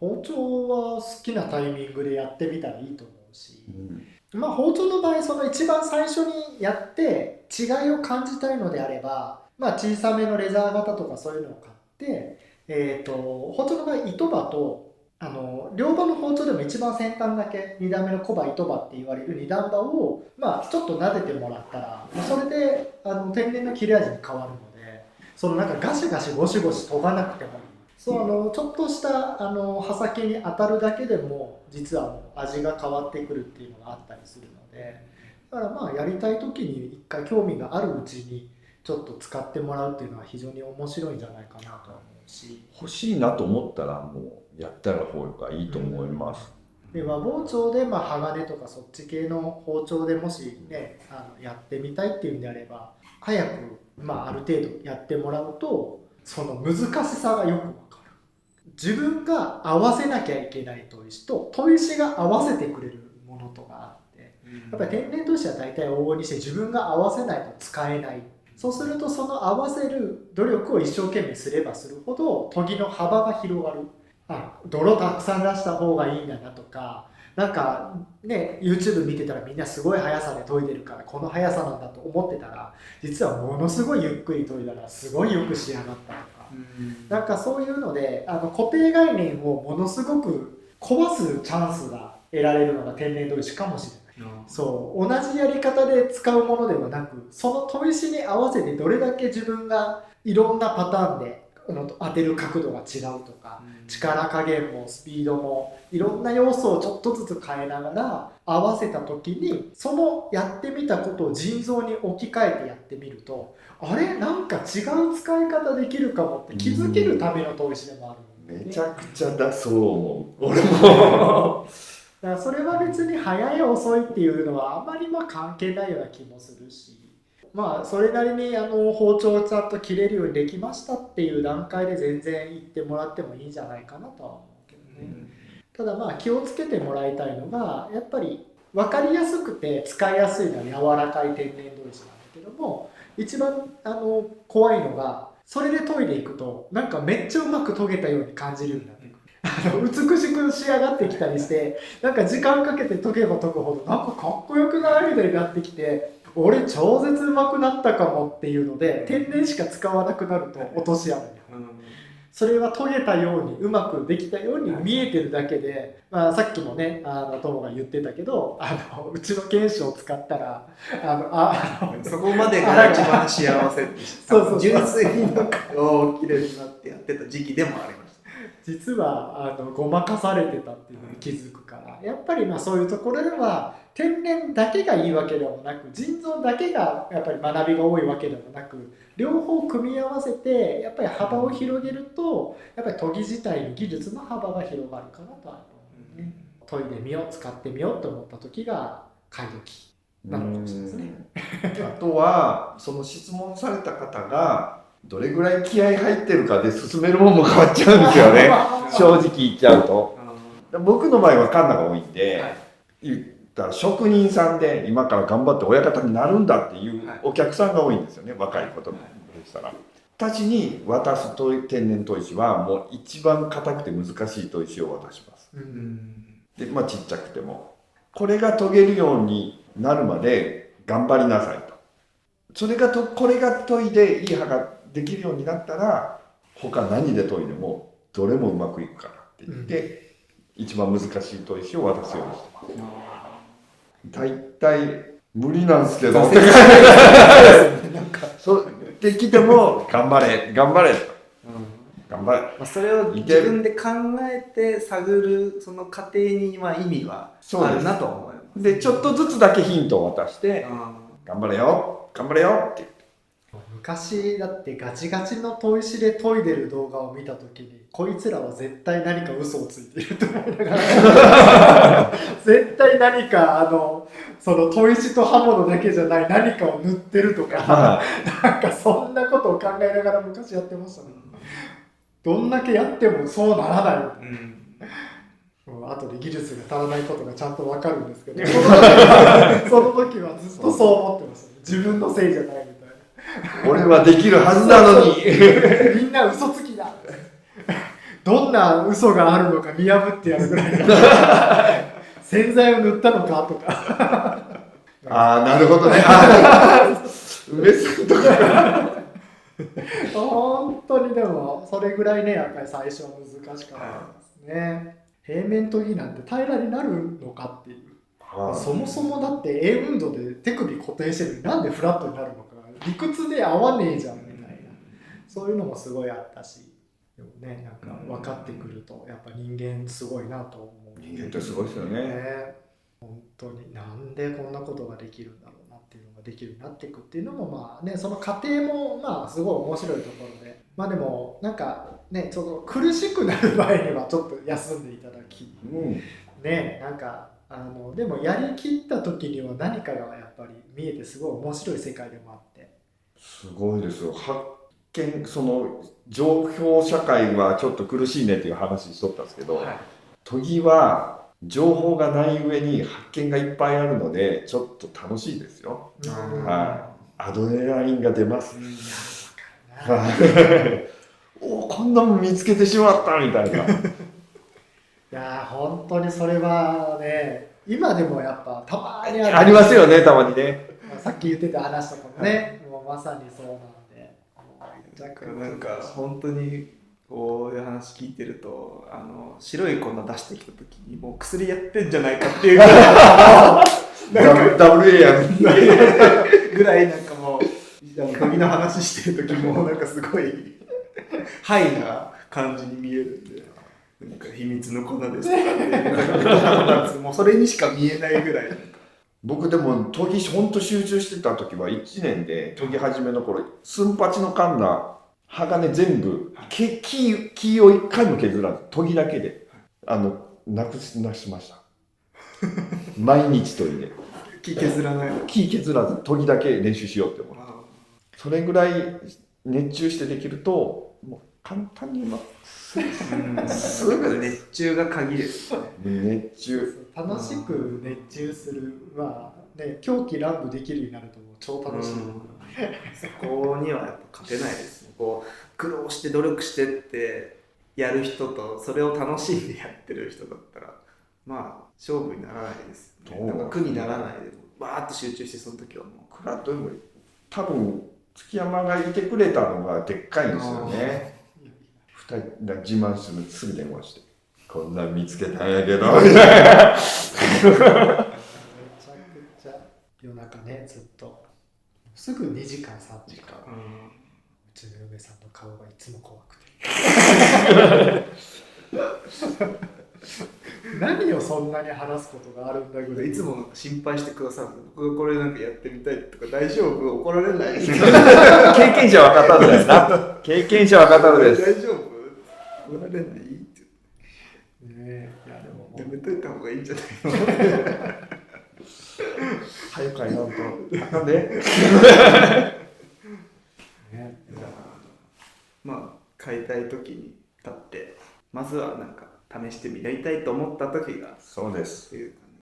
包丁は好きなタイミングでやってみたらいいと思うし、まあ包丁の場合、その一番最初にやって違いを感じたいのであれば、まあ小さめのレザー型とかそういうのを買って、包丁の場合、糸刃と、両刃の包丁でも一番先端だけ、2段目の小刃、糸刃って言われる2段刃を、まあちょっと撫でてもらったら、それで天然の切れ味に変わるので、そのなんかガシガシゴシゴシ研がなくてもいい。そう、ちょっとした刃先に当たるだけでも実はもう味が変わってくるっていうのがあったりするので、だからまあやりたい時に一回興味があるうちにちょっと使ってもらうっていうのは非常に面白いんじゃないかなと思うし、欲しいなと思ったらもうやったら方がいいと思います。で和包丁でまあ鋼とかそっち系の包丁でもしねやってみたいっていうんであれば早く、まあ、ある程度やってもらうとその難しさがよくわかる。自分が合わせなきゃいけない砥石と砥石が合わせてくれるものとかあって、やっぱり天然砥石は大体往々にして自分が合わせないと使えない。そうするとその合わせる努力を一生懸命すればするほど研ぎの幅が広がる。泥たくさん出した方がいいんだなとか、なんかね YouTube 見てたらみんなすごい速さで研いでるからこの速さなんだと思ってたら実はものすごいゆっくり研いだらすごいよく仕上がったとか、なんかそういうので固定概念をものすごく壊すチャンスが得られるのが天然砥石かもしれない。そう同じやり方で使うものではなくその砥石に合わせてどれだけ自分がいろんなパターンで当てる角度が違うとか、力加減もスピードもいろんな要素をちょっとずつ変えながら合わせた時にそのやってみたことを腎臓に置き換えてやってみるとあれなんか違う使い方できるかもって気づけるための砥石でもある、めちゃくちゃだそう思う俺もだからそれは別に早い遅いっていうのはあまり関係ないような気もするし、まあそれなりに包丁をちゃんと切れるようにできましたっていう段階で全然言ってもらってもいいんじゃないかなとは思うけどね、ただまあ気をつけてもらいたいのがやっぱり分かりやすくて使いやすいのは柔らかい天然砥石なんだけども一番怖いのがそれで研いでいくとなんかめっちゃうまく研げたように感じるようになってくる美しく仕上がってきたりしてなんか時間かけて研げば研ぐほどなんかかっこよくないみたいになってきて俺超絶うまくなったかもっていうので天然しか使わなくなると落とし穴に、それは研げたようにうまくできたように見えてるだけで、まあ、さっきもね友が言ってたけどうちの犬種を使ったらそこまでが一番幸せってそう純粋になんか綺麗になってやってた時期でもありました。実はごまかされてたっていうのに気づくからやっぱりまあそういうところでは天然だけがいいわけでもなく腎臓だけがやっぱり学びが多いわけでもなく両方組み合わせてやっぱり幅を広げるとやっぱり研ぎ自体の技術の幅が広がるかなとは思うね。研いでみよう使ってみようと思った時が買い時なのかもしれないですね。あとはその質問された方がどれぐらい気合い入ってるかで進めるものも変わっちゃうんですよね正直言っちゃうと。僕の場合はカンナが多いんで、言ったら職人さんで今から頑張って親方になるんだっていうお客さんが多いんですよね、若いことでしたら。たちに渡す天然砥石はもう一番硬くて難しい砥石を渡します。でまあちっちゃくてもこれが研げるようになるまで頑張りなさいと。これが研いでいい刃ができるようになったら他何で研いでもどれもうまくいくからって言って、一番難しい砥石を渡すようにしてます。大体無理なんですけどできても頑張れ頑張れ、頑張れ、まあ、それを自分で考えて探るその過程に意味はあるなと思います。でちょっとずつだけヒントを渡して頑張れよ頑張れよって言って。昔だってガチガチの砥石で研いでる動画を見た時にこいつらは絶対何か嘘をついていると思いながら絶対何かその砥石と刃物だけじゃない何かを塗ってるとかなんかそんなことを考えながら昔やってましたね。どんだけやってもそうならない、後で技術が足らないことがちゃんと分かるんですけどその時はずっとそう思ってました、ね、自分のせいじゃないみたいな。俺はできるはずなのにみんな嘘つきだどんな嘘があるのか見破ってやるぐらい洗剤を塗ったのかとかああ、なるほどね。梅さんとか。本当にでもそれぐらいねやっぱり最初は難しかったですね。平面研ぎなんて平らになるのかっていう、そもそもだって円運動で手首固定してるのになんでフラットになるのか理屈で合わねえじゃんみたいな、そういうのもすごいあったし、でもねなんか分かってくるとやっぱ人間すごいなと思う。人間ってすごいですよね。本当になんでこんなことができるんだろうなっていうのができるようになっていくっていうのもまあね、その過程もまあすごい面白いところで、まあでもなんかねちょっと苦しくなる前にはちょっと休んでいただき、ねなんかでもやりきった時には何かがやっぱり見えてすごい面白い世界でもあって、すごいですよ。発見、その情報社会はちょっと苦しいねっていう話しとったんですけど、研ぎは情報がない上に発見がいっぱいあるのでちょっと楽しいですよ。アドレナリンが出ます。おお、こんなもん見つけてしまったみたいな。いや本当にそれはね今でもやっぱたまにありますよね、たまにね。さっき言ってた話とかもね、もうまさにそうなんで、なんか本当にこういう話聞いてると白い粉出してきた時にもう薬やってんじゃないかっていうぐらいダブル A やねぐらいなんかもう鍵の話してる時もなんかすごいハイな感じに見えるんで、なんか秘密の粉ですとかってもうそれにしか見えないぐらい。僕でも研ぎほんと集中してた時は1年で研ぎ始めの頃寸八のカンナ鋼全部木を一回も削らず研ぎだけでなくしました毎日研ぎで木削らない木削らず研ぎだけ練習しようって思う。それぐらい熱中してできるともう簡単にすぐ熱中が鍵ですね。熱中楽しく熱中するはね狂気乱舞できるようになると超楽しい。そこにはやっぱ勝てないですね。こう苦労して努力してってやる人とそれを楽しんでやってる人だったらまあ勝負にならないですよね。なんか苦にならないでバーッと集中してその時はもうクラッと多分月山がいてくれたのがでっかいんですよね。2人自慢すぐ電話してこんなん見つけたんやけどみたいな。めちゃくちゃ夜中ねずっとすぐ2時間3時間、うちの嫁さんの顔がいつも怖くて何をそんなに話すことがあるんだぐらいいつもなんか心配してくださる。僕がこれなんかやってみたいとか大丈夫怒られない経験者は語るですな。経験者は語るです。大丈夫怒られないってね。いやでもやめといた方がいいんじゃないの早く帰らんとあかんで。ね、まあ買いたい時に買ってまずはなんか試してみやりたいと思った時がそうです。っていうか